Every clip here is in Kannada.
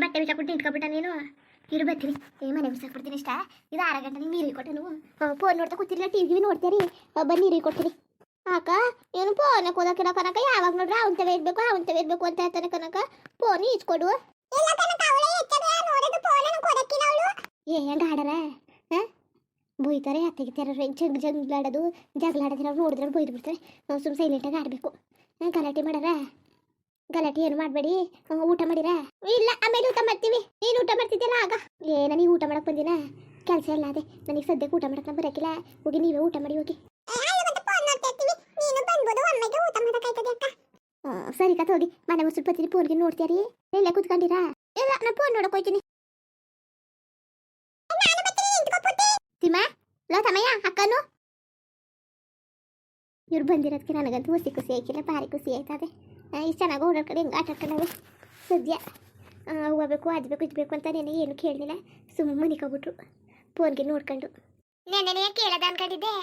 ಬಟ್ಟೆ ಬಿಸಾಕ್ಬಿಟ್ಟು ನಿಂತ್ಕೊಬಿಟ್ಟ ನೀನು. ಇರು ಬರ್ತೀನಿ. ಮನೆ ಬಿಸಾಕ್ಬಿಡ್ತೀನಿ ಇಷ್ಟ. ಇದು 6 ಗಂಟೆ ನೀರು ಕೊಟ್ಟನು. ಫೋನ್ ನೋಡ್ತಾ ಕೂತಿರ್ಲಿಲ್ಲ, ಟಿವಿ ನೋಡ್ತೀರಿ. ಬಂದು ನೀರು ಕೊಡ್ತೀರಿ. ಅಕ್ಕ ಏನು ಫೋನ್ ಓದಕ್ಕಿಲ್ಲ ಕನಕ. ಯಾವಾಗ ನೋಡ್ರೆ ಅವನ್ ತವೆ ಇರ್ಬೇಕು ಅಂತ ಹೇಳ್ತಾನೆ ಕನಕ. ಫೋನ್ ಈಸ್ಕೊಡು. ಹೆಂಗ ಆಡರ ಬೈತಾರೆ, ಅತ್ತೆಗಿತ್ತಾರ ಜಗಳಾಡೋದು ನೋಡಿದ್ರೆ ಬೈದು ಬಿಡ್ತಾರೆ. ಸುಮ್ಮನೆ ಸೈಲೆಂಟಾಗಿ ಆಡಬೇಕು. ಗಲಾಟೆ ಮಾಡಾರ. ಗಲಾಟೆ ಏನು ಮಾಡಬೇಡಿ. ಊಟ ಮಾಡಿರ? ಇಲ್ಲ, ಆಮೇಲೆ ಊಟ ಮಾಡ್ತೀವಿ. ನೀನು ಊಟ ಮಾಡ್ತಿದ್ಯಲ್ಲ ಆಗ. ನನಗೆ ಊಟ ಮಾಡಕ್ ಬಂದಿನ ಕೆಲಸ ಇಲ್ಲ. ಅದೇ ನನಗೆ ಸದ್ಯಕ್ಕೆ ಊಟ ಮಾಡಕ್ ಬರಕಿಲ್ಲ. ಹೋಗಿ ನೀವೇ ಊಟ ಮಾಡಿ ಹೋಗಿ. ಸರಿ ಕತ್ ಹೋಗಿ. ಮನೆ ಮುಸುಲ್ ಬತ್ತೀನಿ. ಫೋನ್ಗೆ ನೋಡ್ತೀರಿ? ಎಲ್ಲ ಕುತ್ಕೊಂಡಿರಾ? ಇಲ್ಲ, ನಾ ಫೋನ್ ನೋಡಕ್ ಹೋಯ್ತೀನಿ. ತಿಮ್ಮ ಲೋ ತಮ್ಮಯ್ಯ ಅಕ್ಕನು ಇವ್ರು ಬಂದಿರೋದಕ್ಕೆ ನನಗಂತೂ ಖುಷಿ ಆಯ್ಕಿಲ್ಲ. ಭಾರಿ ಖುಷಿ ಆಯ್ತದೆ. ಇಷ್ಟು ಚೆನ್ನಾಗಿ ಓಡಾಡ್ ಕಡೆ ಹೆಂಗೆ ಆಟ ಆಡ್ಕೊಂಡವೆ ಸದ್ಯ. ಹೋಗ್ಬೇಕು ಅದ್ಬೇಕು ಇದ್ಬೇಕು ಅಂತ ನೆನೆ ಏನು ಕೇಳಲಿಲ್ಲ. ಸುಮ್ಮನೆ ಮನಿಕೊಬಿಟ್ರು ಫೋನ್ಗೆ ನೋಡ್ಕೊಂಡು. ನೆನ್ನೆ ಕೇಳದ ಅನ್ಕೊಂಡಿದ್ದೆ.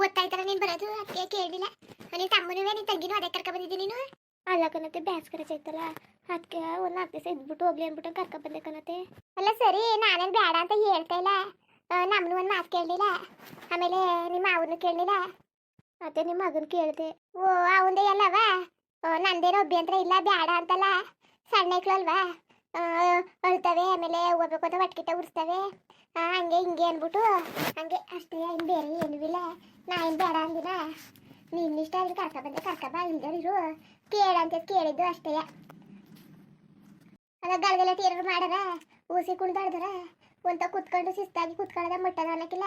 ಓದ್ತಾಯ್ತಾರ ನೀನು ಬರೋದು, ಅದಕ್ಕೆ ಕೇಳಲಿಲ್ಲ. ನೀನು ತಮ್ಮನೂ ನೀನು ತಂಗಿನೂ ಅದೇ ಕರ್ಕೊಂಡ್ಬಂದಿದ್ದೆ ನೀನು. ಅಲ್ಲ ಕಣತೆ, ಬ್ಯಾಸ್ಕರ ಚೈತಲ್ಲ, ಅದಕ್ಕೆ ಒಂದು 4 ದಿವಸ ಇದ್ಬಿಟ್ಟು ಹೋಗ್ಲಿ ಅಂದ್ಬಿಟ್ಟು ಕರ್ಕೊಂಡ್ಬಂದೆ ಕಣತೆ. ಅಲ್ಲ ಸರಿ, ನಾನೇನು ಬೇಡ ಅಂತ ಹೇಳ್ತಾ ಇಲ್ಲ. ನಮ್ಮನ್ನು ಒಂದು ಮಾತು ಕೇಳಲಿಲ್ಲ. ಆಮೇಲೆ ನಿಮ್ಮ ಅವನು ಕೇಳಲಿಲ್ಲ. ಮತ್ತೆ ನಿಮ್ಮ ಮಗನ ಕೇಳಿದೆ. ಓ ಅವಂದೇ ಅಲ್ಲವ, ನಂದೇನೋ ಅಭ್ಯಂತರ ಇಲ್ಲ. ಬೇಡ ಅಂತಲ್ಲ, ಸಣ್ಣಕ್ಳು ಅಲ್ವಾ, ಅಳ್ತವೆ. ಆಮೇಲೆ ಹೋಗ್ಬೇಕು ಅಂತ ಒಟ್ಕಿಟ್ಟ ಉರಿಸ್ತವೆ. ಹಂಗೆ ಹಿಂಗೆ ಅಂದ್ಬಿಟ್ಟು ಹಂಗೆ ಅಷ್ಟೇ. ಇನ್ನು ಬೇರೆ ಏನೂ ಇಲ್ಲ. ನಾ ಏನು ಬೇಡ ಅಂದಿನ. ನಿನ್ನಿಷ್ಟ ಅಲ್ಲಿ ಕರ್ಕೊಬಂದೆ, ಕರ್ಕೊಬ ಇಲ್ದಿರು ಕೇಳಂತ ಕೇಳಿದ್ದು ಅಷ್ಟೇ. ಅದ ಗಲಗಲಟಿ ಏನಾರು ಮಾಡಾರ, ಊಸಿ ಕುಣ್ದಾಡ್ದಾರ ಒಂತ ಕುತ್ಕೊಂಡು ಶಿಸ್ತಾಗಿ ಕುತ್ಕೊಳ್ಳೋದ ಮುಟ್ಟದ ಅನ್ನಕ್ಕಿಲ್ಲ.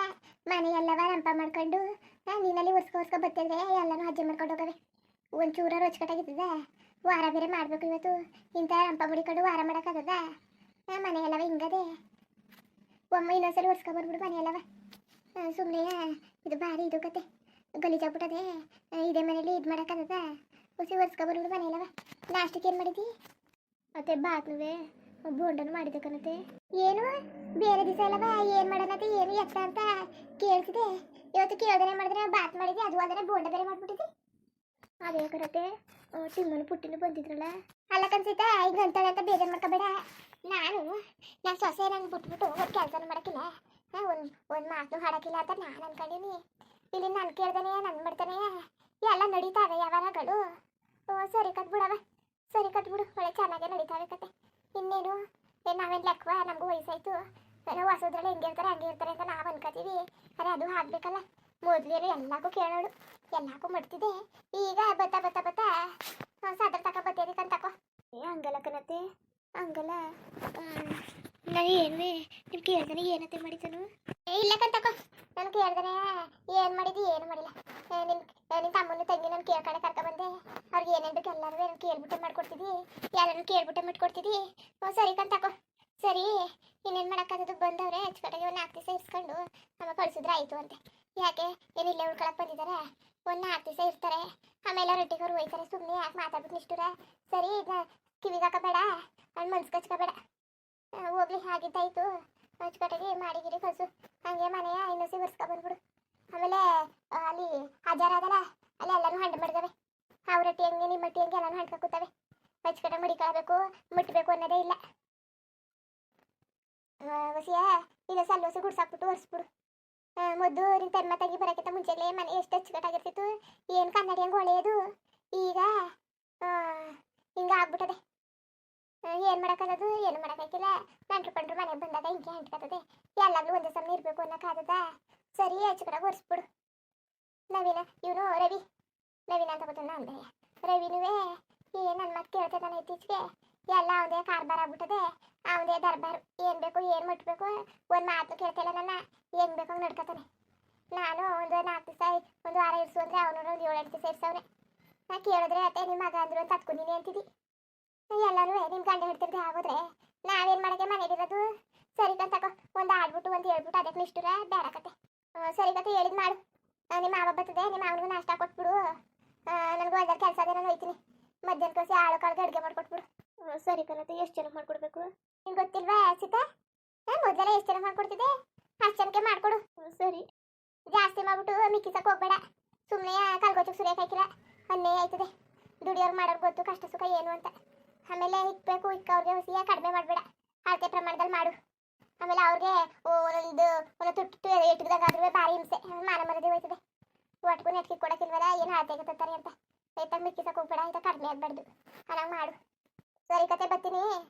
ಮನೆ ಎಲ್ಲವ ರಂಪ ಮಾಡ್ಕೊಂಡು ನೀನಲ್ಲಿ ಒರ್ಸ್ಕೊ ಬತ್ತಿದ್ರೆ ಎಲ್ಲನೂ ಅಜ್ಜೆ ಮಾಡ್ಕೊಂಡು ಹೋಗವೆ. ಒಂಚೂರ ರೋಚಕಟ್ಟಾಗಿರ್ತದ. ವಾರ ಬೇರೆ ಮಾಡಬೇಕು ಇವತ್ತು. ಇಂಥ ರಂಪ ಮುಡಿಕೊಂಡು ವಾರ ಮಾಡೋಕ್ಕಾಗದ? ಮನೆ ಎಲ್ಲವ ಹಿಂಗದೆ. ಒಮ್ಮ ಇನ್ನೊಂದ್ಸರಿ ಒರ್ಸ್ಕೊಬರ್ಬಿಡು ಮನೆ ಎಲ್ಲವ. ಸುಮ್ಮನೆ ಇದು ಭಾರಿ ಇದು ಕತೆ ಗಲೀಜಾಗ್ಬಿಟ್ಟದೆ. ಇದೇ ಮನೇಲಿ ಇದು ಮಾಡೋಕ್ಕಾಗದ? ಹುಸಿ ಒರ್ಸ್ಕೊಬರ್ಬಿಡು ಮನೆ ಎಲ್ಲವ. ನಾಷ್ಟಕ್ಕೆ ಏನು ಮಾಡಿದ್ದಿ? ಮತ್ತೆ ಬಾತ್ನುವೆ ಬೋಂಡನು ಮಾಡಿದೆ ಕಣತೆ. ಏನು ಬೇರೆ ದಿವಸ ಅಲ್ಲವ ಏನು ಮಾಡೋಣತೆ, ಏನು ಎತ್ತ ಅಂತ ಕೇಳ್ತಿದೆ. ಇವತ್ತು ಕೇಳ್ದನೆ ಮಾಡಿದ್ರೆ ಬಾತ್ ಮಾಡಿದ್ದೆ, ಅದು ಅಲ್ಲದೆ ಬೋಂಡ ಬೇರೆ ಮಾಡ್ಬಿಟ್ಟಿದ್ದೆ. ಅದೇ ಕಣತೆ, ತಿಮ್ಮನ ಪುಟ್ಟಿನೂ ಬಂದಿದ್ರಲ್ಲ. ಅಲ್ಲ ಕನ್ಸಿತ ಈಗ ಅಂತಾಳೆ ಅಂತ ಬೇಜಾರು ಮಾಡ್ಕೋಬೇಡ. ನಾನು ಸೊಸೆ ನಂಗೆ ಬಿಟ್ಬಿಟ್ಟು ಒಂದು ಕೆಲಸನೂ ಮಾಡೋಕ್ಕಿಲ್ಲ, ಒಂದು ಮಾತನ್ನು ಹಾಡೋಕ್ಕಿಲ್ಲ ಅಂತ ನಾನು ಅನ್ಕೊಂಡೀನಿ. ಇಲ್ಲಿ ನಾನು ಕೇಳ್ದಾನೆ ನನ್ನ ಮಾಡ್ತಾನೆ ಎಲ್ಲ ನಡೀತಾವೆ ವ್ಯವಹಾರಗಳು. ಸರಿ ಕಟ್ಬಿಡವ, ಸರಿ ಕಟ್ಬಿಡು. ಒಳ್ಳೆ ಚೆನ್ನಾಗೇ ನಡೀತಾವೆ ಕತೆ. ಇನ್ನೇನು ನಾವೇನು ಲೆಕ್ಕವ, ನಮಗೂ ವಯಸ್ಸಾಯ್ತು. ಏನೋ ಹೊಸದ್ರಲ್ಲಿ ಹೆಂಗೆ ಇರ್ತಾರೆ ಹಂಗೆ ಇರ್ತಾರೆ ಅಂತ ನಾವು ಅನ್ಕೋತೀವಿ. ಅರೆ ಅದು ಹಾಕ್ಬೇಕಲ್ಲ. ಮೊದಲೇನು ಎಲ್ಲಕ್ಕೂ ಕೇಳೋಳು, ಎಲ್ಲಕ್ಕೂ ಮಾಡ್ತಿದ್ದೆ. ಈಗ ಬತ್ತಾ ಬತ್ತಾ ಬತ್ತಾ ಸಾದ್ರ ತಕ ಬತ್ತೇದಕ್ಕಂತ ತಕೋ. ಹಂಗಲ್ಲ ಕಣತೆ, ಹಂಗಲ್ಲ. ನಾನು ಏನುವೆ ನೀವು ಕೇಳ್ದಾನೆ ಏನತ್ತೆ ಮಾಡಿದನು? ಇಲ್ಲ ಕಣ್ತಕೋ, ನಾನು ಕೇಳ್ದಾನೆ ಏನು ಮಾಡಿದ್ದಿ ಏನು ಮಾಡಿಲ್ಲ. ನಿನ್ನ ತಮ್ಮನ ತಂಗಿ ನಾನು ಕೇಳ್ಕಡೆ ಕರ್ಕೊಬಂದೆ. ಅವ್ರಿಗೆ ಏನೇನು ಬೇಕು ಎಲ್ಲರೂ ನಾನು ಕೇಳ್ಬಿಟ್ಟೆ ಮಾಡ್ಕೊಡ್ತಿದ್ದಿ, ಎಲ್ಲರೂ ಕೇಳ್ಬಿಟ್ಟೆ ಮಾಡ್ಕೊಡ್ತಿದ್ದಿ. ಸರಿ ಕಣ್ತಕೋ. ಸರಿ, ಇನ್ನೇನು ಮಾಡೋಕ್ಕಾಗೋದು? ಬಂದವ್ರೆ ಅಚ್ಚುಕಟ್ಟಾಗಿ ಒಂದು 4 ದಿವಸ ಇರಿಸ್ಕೊಂಡು ನಮ್ಮ ಕಳಿಸಿದ್ರೆ ಆಯಿತು ಅಂತೆ. ಯಾಕೆ ಏನು ಇಲ್ಲೇ ಉಳ್ಕೊಳಕ್ಕೆ ಬಂದಿದ್ದಾರೆ? ಒಂದು 4 ದಿವಸ ಇರ್ತಾರೆ, ಆಮೇಲೆ ರೊಟ್ಟಿಗವ್ರು ಹೋಯ್ತಾರೆ. ಸುಮ್ಮನೆ ಯಾಕೆ ಮಾತಾಡ್ಬಿಟ್ಟು ನಿಷ್ಠುರ? ಸರಿ, ಕಿವಿಗೆ ಹಾಕೋಬೇಡ, ಅವ್ನು ಮನ್ಸು ಕಚ್ಕೋಬೇಡ. ಹೋಗ್ಲಿ, ಆಗಿದ್ದಾಯ್ತು. ಅಚ್ಚುಕಟ್ಟಾಗಿ ಮಾಡಿಗಿರಿ ಕಳಿಸು. ಹಂಗೆ ಮನೆಯ ಇನ್ನೊಸಿ ಒರ್ಸ್ಕೊಬಂದ್ಬಿಡು. ಆಮೇಲೆ ಅಲ್ಲಿ ಹಜಾರ ಅದಲ್ಲ, ಅಲ್ಲಿ ಎಲ್ಲನೂ ಹಂಡು ಮಾಡಿದಾವೆ. ಅವ್ರ ರೊಟ್ಟಿ ಹಂಗೆ ನಿಮ್ಮ ರೊಟ್ಟಿ ಹಂಗೆ ಎಲ್ಲನೂ ಹಂಡ್ಕೊ ಕೂತವೆ. ಅಚ್ಚುಕಟ್ಟಾಗಿ ಮಡಿಕೊಳ್ಬೇಕು, ಮುಟ್ಟಬೇಕು ಅನ್ನೋದೇ ಇಲ್ಲ. ಹೊಸಿಯ ಇಲ್ಲ ಸಲ್ಲೋಸಿ ಗುಡ್ಸಾಕ್ಬಿಟ್ಟು ಒರೆಸ್ಬಿಡು. ಮೊದಲು ನಿನ್ನ ತಮ್ಮ ತಂಗಿ ಬರೋಕ್ಕಿಂತ ಮುಂಚೆಲೇ ಮನೆ ಎಷ್ಟು ಅಚ್ಚುಕಟ್ಟಾಗಿರ್ತಿತ್ತು. ಏನು ಕನ್ನಡಿ ಹಂಗೆ ಒಳ್ಳೆಯದು. ಈಗ ಹಿಂಗೆ ಆಗ್ಬಿಟ್ಟದೆ. ಏನು ಮಾಡೋಕ್ಕಾಗದು? ಏನು ಮಾಡೋಕ್ಕಾಗಿಲ್ಲ. ನಂಟ್ರು ಪಂಡ್ರು ಮನೆಗೆ ಬಂದಾಗ ಹಿಂಗೆ ಅಂಟ್ಕೊತದೆ. ಎಲ್ಲಾದ್ರೂ ಒಂದೇ ಸಮಯ ಇರಬೇಕು ಅನ್ನೋಕ್ಕಾಗದ? ಸರಿ, ಅಚ್ಚುಕಟ್ಟಾಗಿ ಒರೆಸ್ಬಿಡು. ನವೀನ ಇವನು ನವೀನ ಅಂತ ಗೊತ್ತ ಅಂದೆ. ರವಿನುವೇ ಏನು ನನ್ನ ಮಾತು ಕೇಳ್ತಿದ್ದಾನೆ ಇತ್ತೀಚೆಗೆ. ಎಲ್ಲ ಅವನೇ ಕಾರ್ಬಾರ್ ಆಗ್ಬಿಟ್ಟದೆ, ಅವನೇ ದರ್ಬಾರು. ಏನು ಬೇಕು ಏನು ಮುಟ್ಬೇಕು ಒಂದು ಮಾತು ಕೇಳ್ತಿಲ್ಲ. ನನ್ನ ಹೆಂಗೆ ಬೇಕು ಹಂಗೆ ನಡ್ಕೊತಾನೆ. ನಾನು ಒಂದು 4 ದಿವಸ ಒಂದು ವಾರ ಇರಿಸು ಅಂದರೆ ಅವನು ಒಂದು 7-8 ದಿವಸ ಇರ್ಸವನೆ. ನಾ ಕೇಳಿದ್ರೆ ಅತ್ತೆ ನಿಮ್ಮ ಮಗ ಅಂದ್ರು ಅಂತ ಹತ್ಕೊಂಡಿನಿ ಅಂತಿದ್ದಿ. ಎಲ್ಲನೂ ನಿಮ್ಮ ಗಂಡ ಹಿಡ್ತಿರ್ದೆ ಆಗೋದ್ರೆ ನಾವೇನು ಮಾಡೋಕ್ಕೆ ಮನೇಲಿರೋದು? ಸರಿ ಕಣ್ತಕೋ, ಒಂದು ಆಡ್ಬಿಟ್ಟು ಒಂದು ಹೇಳ್ಬಿಟ್ಟು ಅದಕ್ಕೆ ನಿಷ್ಠುರ ಬೇಡಕತ್ತೆ. ಸರಿ ಕತೆ ಹೇಳಿದ್ ಮಾಡು. ನಿಮ್ಮ ಮಾವ ಬರ್ತದೆ, ನಿಮ್ಮ ಅವನಿಗೂ ನಾಷ್ಟ ಕೊಟ್ಬಿಡು. ನನಗೂ ಹೊಲ್ದಲ್ಲಿ ಕೆಲಸ ಅದೇ, ನಾನು ಹೋಯ್ತೀನಿ. ಮಧ್ಯಾಹ್ನ ಕೋಸಿ ಆಳು ಕಾಳಿಗೆ ಅಡುಗೆ ಮಾಡ್ಕೊಟ್ಬಿಡು. ಸರಿ ಕಣತೆ, ಎಷ್ಟು ಜನಕ್ಕೆ ಮಾಡ್ಕೊಡ್ಬೇಕು ನಿಂಗೆ ಗೊತ್ತಿಲ್ವಾ ಸೀತಾ? ಮೊದಲೆಲ್ಲ ಎಷ್ಟು ಜನಕ್ಕೆ ಮಾಡ್ಕೊಡ್ತಿದ್ದೆ, ಅಷ್ಟು ಜನಕ್ಕೆ ಮಾಡಿಕೊಡು. ಸರಿ, ಜಾಸ್ತಿ ಮಾಡ್ಬಿಟ್ಟು ಮಿಕ್ಕಿಸಕ್ಕೆ ಹೋಗ್ಬೇಡ. ಸುಮ್ಮನೆ ಕಲ್ಗೋಚಕ್ಕೆ ಸುರಿಯೋಕೆ ಹಾಕಿಲ್ಲ, ಅನ್ನೇ ಆಯ್ತದೆ. ದುಡಿಯೋರು ಮಾಡೋರು ಗೊತ್ತು ಕಷ್ಟ ಸುಖ ಏನು ಅಂತ. ಆಮೇಲೆ ಇಕ್ಬೇಕು ಇಕ್ಕವ್ರಿಗೆ ಹುಸಿಯ ಕಡಿಮೆ ಮಾಡಬೇಡ, ಅಳತೆ ಪ್ರಮಾಣದಲ್ಲಿ ಮಾಡು. ಆಮೇಲೆ ಅವ್ರಿಗೆ ಒಂದು ತುಟ್ಟು ಇಟ್ಕಿದಾಗಾದ್ರೂ ಭಾರಿ ಹಿಂಸೆ, ಮಾನ ಮರದಿ ಹೋಯ್ತದೆ. ಒಟ್ಗೂ ನೆಟ್ಕಿ ಕೊಡೋಕ್ಕಿಲ್ವಲ್ಲ, ಏನು ಅಳತೆಗೆ ತತ್ತಾರೆ ಅಂತ ಆಯ್ತಾ. ಮಿಕ್ಕಿಸಕ್ಕೆ ಹೋಗ್ಬೇಡ ಆಯ್ತಾ, ಕಡಿಮೆ ಆಗ್ಬಾರ್ದು, ಹಂಗೆ ಮಾಡು. ಸರಿ ಕತೆ ಬರ್ತೀನಿ,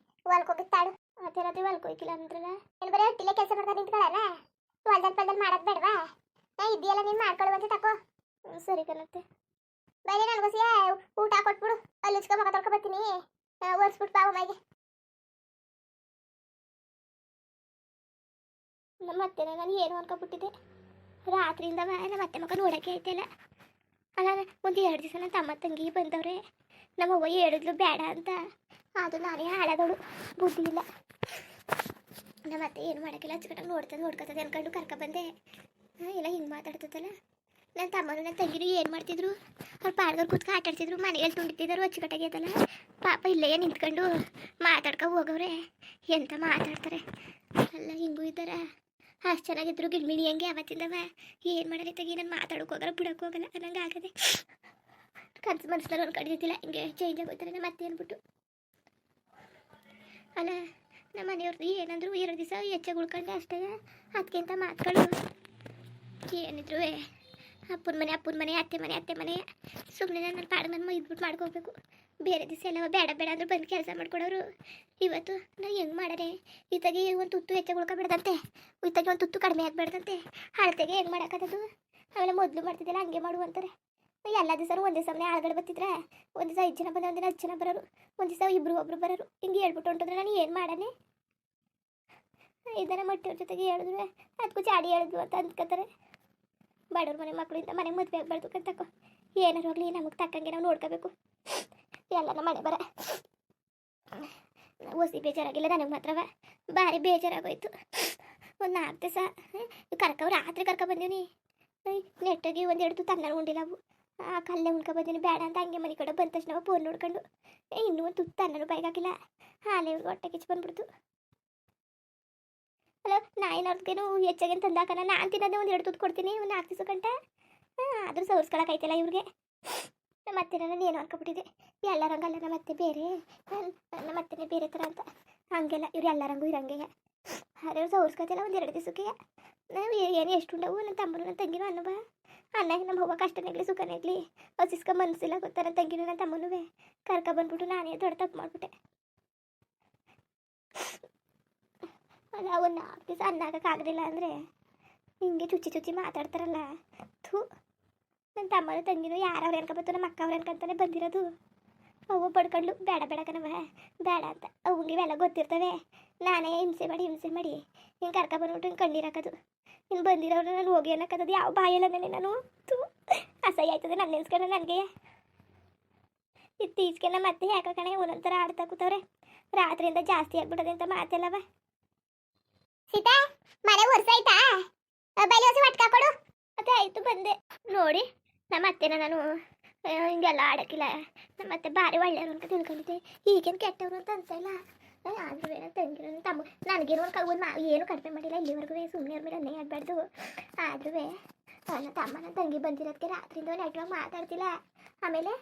ಹೊಲ್ಕೋಗಿತ್ತಾಳು. ಮತ್ತೆ ರಾತ್ರಿ ಹೊಲ್ಕೋಯ್ಕಿಲ್ಲ ಅಂದ್ರಲ್ಲ, ಏನು ಬರೀ ಹೊಟ್ಟಿಲೆ ಕೆಲಸ ಮಾಡ್ಕೊಂಡು ನಿಂತ್ಕೊಳ್ಳಲ್ಲ, ಹೊಲ್ದಲ್ಲಿ ಪಲ್ದಲ್ಲಿ ಮಾಡೋದು ಬೇಡವಾ? ಇದೆಯಲ್ಲ ನೀನು ಮಾಡ್ಕೊಳ್ಳುವಂತೆ ತಕೋ. ಸರಿ ಕಣತ್ತೆ. ಬರೀ ನನಗೋಸಿಯ ಊಟ ಕೊಟ್ಬಿಡು, ಅಲ್ಲಿ ಉಚ್ಕೊ ಮಗ ತೊಳ್ಕೊ ಬರ್ತೀನಿ, ಒರೆಸ್ಬಿಟ್ಟು ಬಾವು ಮೈಗೆ. ನಮ್ಮ ಅತ್ತೆನ ನಾನು ಏನು ಅನ್ಕೊಬಿಟ್ಟಿದ್ದೆ, ರಾತ್ರಿಯಿಂದ ನಮ್ಮ ಅತ್ತೆ ಮಗ ನೋಡೋಕ್ಕೆ ಐತೆಲ್ಲ. ಅಲ್ಲ ಒಂದು 2 ದಿವಸ ನನ್ನ ತಮ್ಮ ತಂಗಿ ಬಂದವ್ರೆ, ನಮ್ಮ ಅವ್ವ ಹೇಳಿದ್ಲು ಬೇಡ ಅಂತ, ಅದು ನಾನೇ ಹಾಳಾದವಳು, ಬುದ್ಧಿ ಇಲ್ಲ. ನಮ್ಮ ಅತ್ತೆ ಏನು ಮಾಡೋಕ್ಕಿಲ್ಲ, ಅಚ್ಚುಕಟ್ಟಾಗಿ ನೋಡ್ಕೊತದೆ ಅನ್ಕೊಂಡು ಕರ್ಕೊಬಂದೆ. ಎಲ್ಲ ಹಿಂಗೆ ಮಾತಾಡ್ತದಲ್ಲ. ನನ್ನ ತಮ್ಮನು ನನ್ನ ತಂಗಿನೂ ಏನು ಮಾಡ್ತಿದ್ರು, ಅವ್ರು ಪಾಡ್ದವ್ರು ಕೂತ್ಕೊಂಡು ಆಟ ಆಡ್ತಿದ್ರು, ಮನೆಯಲ್ಲಿ ತುಂಬಿಟ್ಟಿದ್ರು ಅಚ್ಚುಕಟ್ಟಾಗಿ ಅದಲ್ಲ. ಪಾಪ ಇಲ್ಲೇ ನಿಂತ್ಕೊಂಡು ಮಾತಾಡ್ಕೊ ಹೋಗವ್ರೆ, ಎಂತ ಮಾತಾಡ್ತಾರೆ ಅಲ್ಲ. ಹಿಂಗೂ ಇದ್ದಾರೆ, ಅಷ್ಟು ಚೆನ್ನಾಗಿದ್ರು ಗಿಳ್ಮಿಳಿ ಹಂಗೆ ಅವತ್ತಿಂದವ. ಏನು ಮಾಡೋದು ತೆಗಿ, ನಾನು ಮಾತಾಡೋಕೆ ಹೋಗಲ್ಲ ಬಿಡೋಕೆ ಹೋಗಲ್ಲ ಅನ್ನಂಗೆ ಆಗದೆ. ಕನ್ಸು ಮನಸ್ಸಲ್ಲಿ ಒಂದು ಕಡಿದಿದ್ದಿಲ್ಲ, ಹಿಂಗೆ ಚೇಂಜ್ ಆಗೋಯ್ತಾರೆ ನಮ್ಮ ಅತ್ತೆ ಅಂದ್ಬಿಟ್ಟು. ಅಲ್ಲ ನಮ್ಮ ಮನೆಯವ್ರದ್ದು ಏನಂದ್ರು 2 ದಿವಸ ಹೆಚ್ಚಾಗಿ ಉಳ್ಕೊಂಡೆ ಅಷ್ಟೇ, ಅದಕ್ಕಿಂತ ಮಾತುಗಳು ಏನಿದ್ರು ಅಪ್ಪನ ಮನೆ ಅತ್ತೆ ಮನೆ ಸುಮ್ಮನೆ ನನ್ನ ಪಾಡು ನನ್ನ ಇದ್ಬಿಟ್ಟು ಮಾಡ್ಕೋಬೇಕು. ಬೇರೆ ದಿವಸ ಎಲ್ಲ ಬೇಡ ಅಂದ್ರೆ ಬಂದು ಕೆಲಸ ಮಾಡ್ಕೊಡೋರು. ಇವತ್ತು ನಾವು ಹೆಂಗೆ ಮಾಡರೆ, ಇತ್ತಾಗಿ ಒಂದು ತುತ್ತು ಹೆಚ್ಚಾಗಿ ಉಳ್ಕೊಬೇಡ್ದಂತೆ, ಇತ್ತಾಗಿ ಒಂದು ತುತ್ತು ಕಡಿಮೆ ಆಗಬೇಡ್ದಂತೆ, ಅಳತೆಗೆ ಹೆಂಗೆ ಮಾಡೋಕ್ಕದು. ಆಮೇಲೆ ಮೊದಲು ಮಾಡ್ತಿದ್ದಿಲ್ಲ ಹಂಗೆ ಮಾಡು ಅಂತಾರೆ. ಎಲ್ಲ ದಿವಸ ಒಂದೇ ಸಮನೆ ಆಳ್ಗಡೆ ಬರ್ತಿದ್ರೆ, ಒಂದು ದಿವಸ 5 ಜನ ಬಂದ, ಒಂದಿನ 10 ಜನ ಬರೋರು, ಒಂದು ದಿವಸ ಒಬ್ರು ಬರೋರು, ಹಿಂಗೆ ಹೇಳ್ಬಿಟ್ಟು ಹೊಂಟಿದ್ರೆ ನಾನು ಏನು ಮಾಡನೆ. ಇದನ್ನ ಮಟ್ಟವ್ರ ಜೊತೆಗೆ ಹೇಳಿದ್ರೆ ಅದಕ್ಕೂ ಚಾಡಿ ಹೇಳಿದ್ವು ಅಂತ ಅಂದ್ಕೊತಾರೆ. ಬಡವ್ರ ಮನೆ ಮಕ್ಕಳಿಂದ ಮನೆಗೆ ಮದುವೆ ಆಗಬಾರ್ದು ಕತ್ತಕೋ, ಏನಾರು ಹೋಗಲಿ ನಮಗೆ ತಕ್ಕಂಗೆ ನಾವು ನೋಡ್ಕೋಬೇಕು. ಎಲ್ಲ ನಮ್ಮ ಮನೆ ಬರ ಓಸಿ ಬೇಜಾರಾಗಿಲ್ಲ, ನನಗೆ ಮಾತ್ರವ ಭಾರಿ ಬೇಜಾರಾಗೋಯ್ತು. ಒಂದು 4 ದಿವಸ ರಾತ್ರಿ ಬಂದೀನಿ, ನೆಟ್ಟಾಗಿ 1-2 ತುತ್ತು ಅನ್ನ ಉಂಡಿಲ್ಲ. ಅವು ಆ ಕಲ್ಲೇ ಉಣ್ಕೊ ಬಂದೀನಿ, ಬೇಡ ಅಂತ ಹಂಗೆ ಮನೆ ಕಡೆ ಬಂದ ತಕ್ಷಣ ಫೋನ್ ನೋಡ್ಕೊಂಡು ಇನ್ನೂ ಒಂದು ತುತ್ತು ಅನ್ನನೂ ಬೈಗಾಕಿಲ್ಲ, ಹಾಲೇ ಹೊಟ್ಟೆ ಕಿಚ್ಚು ಬಂದ್ಬಿಡ್ತು. ಅಲ್ಲ ನಾಯಿನವ್ರಿಗೇನು ಹೆಚ್ಚಾಗೇನು ತಂದಾಕನ, ನಾನು ತಿನ್ನೋದೇ 1-2 ತುತ್ತು ಕೊಡ್ತೀನಿ, ಒಂದು 4 ದಿವಸ ಗಂಟ. ಆದರೂ ಸವರ್ಸ್ಕೊಳಕೈತಲ್ಲ ಇವ್ರಿಗೆ. ನಮ್ಮ ಅತ್ತೆ ನಾನು ಏನು ಅನ್ಕೊಬಿಟ್ಟಿದ್ದೆ, ಎಲ್ಲರಂಗಲ್ಲ ನಮ್ಮ ಅತ್ತೆ ಬೇರೆ, ನಮ್ಮ ಅತ್ತೆನೇ ಬೇರೆ ಥರ ಅಂತ. ಹಂಗೆಲ್ಲ ಇವ್ರು ಎಲ್ಲರಂಗೂ ಇರಂಗೆ. ಅದೇ ಸವರ್ಸ್ಕೊತಿಲ್ಲ 1-2 ದಿವಸಕ್ಕೆ. ನಾವು ಏನು ಎಷ್ಟು ಉಂಡವು, ನನ್ನ ತಮ್ಮನು ನನ್ನ ತಂಗಿನೂ ಅನ್ನವ ಅನ್ನಾಗ ನಮ್ಮ ಅವ್ವ ಕಷ್ಟನಾಗಲಿ ಸುಖನಾಗಲಿ ಹಸಿಸ್ಕೊ ಮನಸ್ಸಿಲ್ಲ ಗೊತ್ತಾ. ನನ್ನ ತಂಗಿನೂ ನನ್ನ ತಮ್ಮನೂ ಕರ್ಕೊಬಂದ್ಬಿಟ್ಟು ನಾನೇ ದೊಡ್ಡ ತಪ್ಪು ಮಾಡಿಬಿಟ್ಟೆ. ಅಲ್ಲ ಒಂದು 4 ದಿವಸ ಅನ್ನಾಗಕ್ಕಾಗಲಿಲ್ಲ ಅಂದರೆ ಹಿಂಗೆ ಚುಚ್ಚಿ ಮಾತಾಡ್ತಾರಲ್ಲ. ಥೂ, ನನ್ನ ತಮ್ಮನ ತಂಗಿನೂ ಯಾರವ್ರು ಅನ್ಕೊಬತ್ತು, ನಮ್ಮ ಅಕ್ಕ ಅವ್ರು ಅನ್ಕೊಂತಾನೆ ಬಂದಿರೋದು. ಅವು ಪಡ್ಕೊಂಡು ಬೇಡ ಕಣವ ಬೇಡ ಅಂತ. ಅವಂಗೆ ಇವೆಲ್ಲ ಗೊತ್ತಿರ್ತವೆ, ನಾನೇ ಹಿಂಸೆ ಮಾಡಿ ಹಿಂಗೆ ಕರ್ಕೊಬಂದ್ಬಿಟ್ಟು ಹಿಂಗೆ ಕಣ್ಣೀರಾಕೋದು. ಇನ್ನು ಬಂದಿರೋರು ನಾನು ಹೋಗಿ ಅನ್ನಕ್ಕದು ಯಾವ ಬಾಯಲ್ಲನೇ ನಾನು. ಥೂ, ಅಸಹ್ಯ ಆಯ್ತದೆ ನನ್ನ ನೆನ್ಸ್ಕೊಂಡ್ರೆ ನನಗೆ. ಇತ್ತೀಚೆಗೆ ನಮ್ಮ ಅತ್ತೆ ಯಾಕೆ ಕಣೆ ಒಂದೊಂಥರ ಆಡ್ತಾ ಕೂತವ್ರೆ, ರಾತ್ರಿಯಿಂದ ಜಾಸ್ತಿ ಆಗ್ಬಿಟ್ಟದೆ ಅಂತ ಮಾತೆಲ್ಲವ. ಸೀತಾ ಮನೆ ಒರ್ಸಾಯ್ತಾ, ಬೈಲಿ ಹೊಸ ಒಟ್ಕ ಕೊಡು. ಮತ್ತೆ ಆಯಿತು ಬಂದೆ. ನೋಡಿ ನಮ್ಮ ಅತ್ತೆನ ನಾನು ಹಿಂಗೆಲ್ಲ ಆಡೋಕ್ಕಿಲ್ಲ, ನಮ್ಮ ಅತ್ತೆ ಭಾರಿ ಒಳ್ಳೆಯವರು ಅಂತ ತಿಳ್ಕೊಂಡಿದ್ದೆ, ಈಗೇನು ಕೆಟ್ಟವರು ಅಂತ ಅನ್ಸಲ್ಲ. ಆದ್ರೂ ಏನೋ ತಂಗಿರೋ ತಮ್ಮ ನನಗೇನೋ ಒಂದು ಏನು ಕಡಿಮೆ ಮಾಡಿಲ್ಲ ಇಲ್ಲಿವರೆಗೂ, ಸುಮ್ಮನೆ ಅವ್ರ ಮೇಲೆ ಅನ್ಯಾಯ ಆಗಬಾರ್ದು. ಆದ್ರೂ ನನ್ನ ತಮ್ಮ ನನ್ನ ತಂಗಿ ಬಂದಿರೋದಕ್ಕೆ ರಾತ್ರಿಯಿಂದ ನೆಟ್ವಾಗಿ ಮಾತಾಡ್ತಿಲ್ಲ. ಆಮೇಲೆ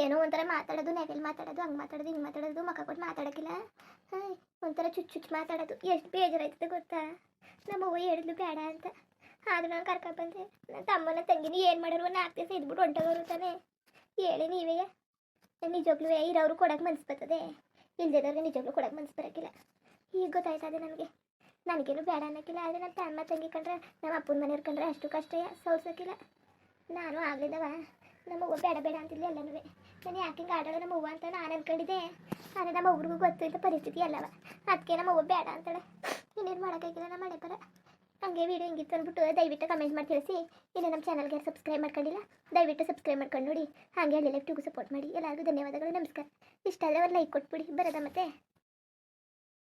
ಏನೋ ಒಂಥರ ಮಾತಾಡೋದು, ನೆಗಲ್ ಮಾತಾಡೋದು, ಹಂಗೆ ಮಾತಾಡೋದು ಹಿಂಗೆ ಮಾತಾಡೋದು, ಮಕ್ಕ ಕೊಟ್ಟು ಮಾತಾಡೋಕ್ಕಿಲ್ಲ, ಒಂಥರ ಚುಚ್ಚು ಮಾತಾಡೋದು. ಎಷ್ಟು ಬೇಜಾರಾಯ್ತದೆ ಗೊತ್ತಾ. ನಮ್ಮ ಅವ್ವ ಹೇಳಿದ್ಲು ಬೇಡ ಅಂತ, ಆದ್ರೂ ನಾನು ಕರ್ಕೊಂಡ್ಬಂದೆ. ನನ್ನ ತಮ್ಮನ ತಂಗಿನ ಏನು ಮಾಡೋರು 4 ದಿವಸ ಇದ್ಬಿಟ್ಟು ಹೊಂಟೋಗೋರು ತಾನೆ. ಹೇಳಿ ನೀವೇ, ನಿಜವಾಗ್ಲೂ ಇರೋರು ಕೊಡೋಕೆ ಮನ್ಸು ಬರ್ತದೆ, ಇಲ್ದಿದ್ದವ್ರಿಗೆ ನಿಜವಾಗ್ಲೂ ಕೊಡೋಕೆ ಮನ್ಸು ಬರೋಕ್ಕಿಲ್ಲ. ಈಗ ಗೊತ್ತಾಯ್ತದೆ ನನಗೇನು ಬೇಡ ಅನ್ನೋಕ್ಕಿಲ್ಲ. ಆದರೆ ನನ್ನ ತಮ್ಮ ತಂಗಿ ಕಂಡ್ರೆ, ನಮ್ಮ ಅಪ್ಪನ ಮನೆಯವ್ರು ಕಂಡ್ರೆ ಅಷ್ಟು ಕಷ್ಟ ಸೌರ್ಸೋಕ್ಕಿಲ್ಲ. ನಾನು ಆಗ್ಲಿದ್ದವ ನಮ್ಮ ಅವ್ವ ಬೇಡ ಅಂತಿದ್ಲಿ ಎಲ್ಲನೂ. ನಾನು ಯಾಕೆ ಹಿಂಗೆ ಆಡೋದು ನಮ್ಮ ಅವ್ವ ಅಂತ ನಾನು ಅನ್ಕೊಂಡಿದ್ದೆ. ಆದರೆ ನಮ್ಮ ಅವ್ರಿಗೂ ಗೊತ್ತಿದ್ದ ಪರಿಸ್ಥಿತಿ ಅಲ್ಲವ, ಅದಕ್ಕೆ ನಮ್ಮ ಅವ್ವ ಬೇಡ ಅಂತಾಳೆ. ಇನ್ನೇನು ಮಾಡೋಕ್ಕಾಗಿಲ್ಲ, ನಮ್ಮ ಮನೆ ಬರ. ಹಾಗೆ ವೀಡಿಯೋ ಹಿಂಗಿತ್ತು ಅಂದ್ಬಿಟ್ಟು ದಯವಿಟ್ಟು ಕಮೆಂಟ್ ಮಾಡಿ ತಿಳಿಸಿ. ಇನ್ನು ನಮ್ಮ ಚಾನಲ್ಗೆ ಸಬ್ಸ್ಕ್ರೈಬ್ ಮಾಡ್ಕೊಂಡಿಲ್ಲ ದಯವಿಟ್ಟು ಸಬ್ಸ್ಕ್ರೈಬ್ ಮಾಡ್ಕೊಂಡು ನೋಡಿ. ಹಾಗೆ ಅಲ್ಲಿ ಲೈಫ್ಟಿಗೂ ಸಪೋರ್ಟ್ ಮಾಡಿ. ಎಲ್ಲರಿಗೂ ಧನ್ಯವಾದಗಳು, ನಮಸ್ಕಾರ. ಇಷ್ಟ ಆದರೆ ಒಂದು ಲೈಕ್ ಕೊಟ್ಬಿಡಿ, ಬರೋದ ಮತ್ತೆ.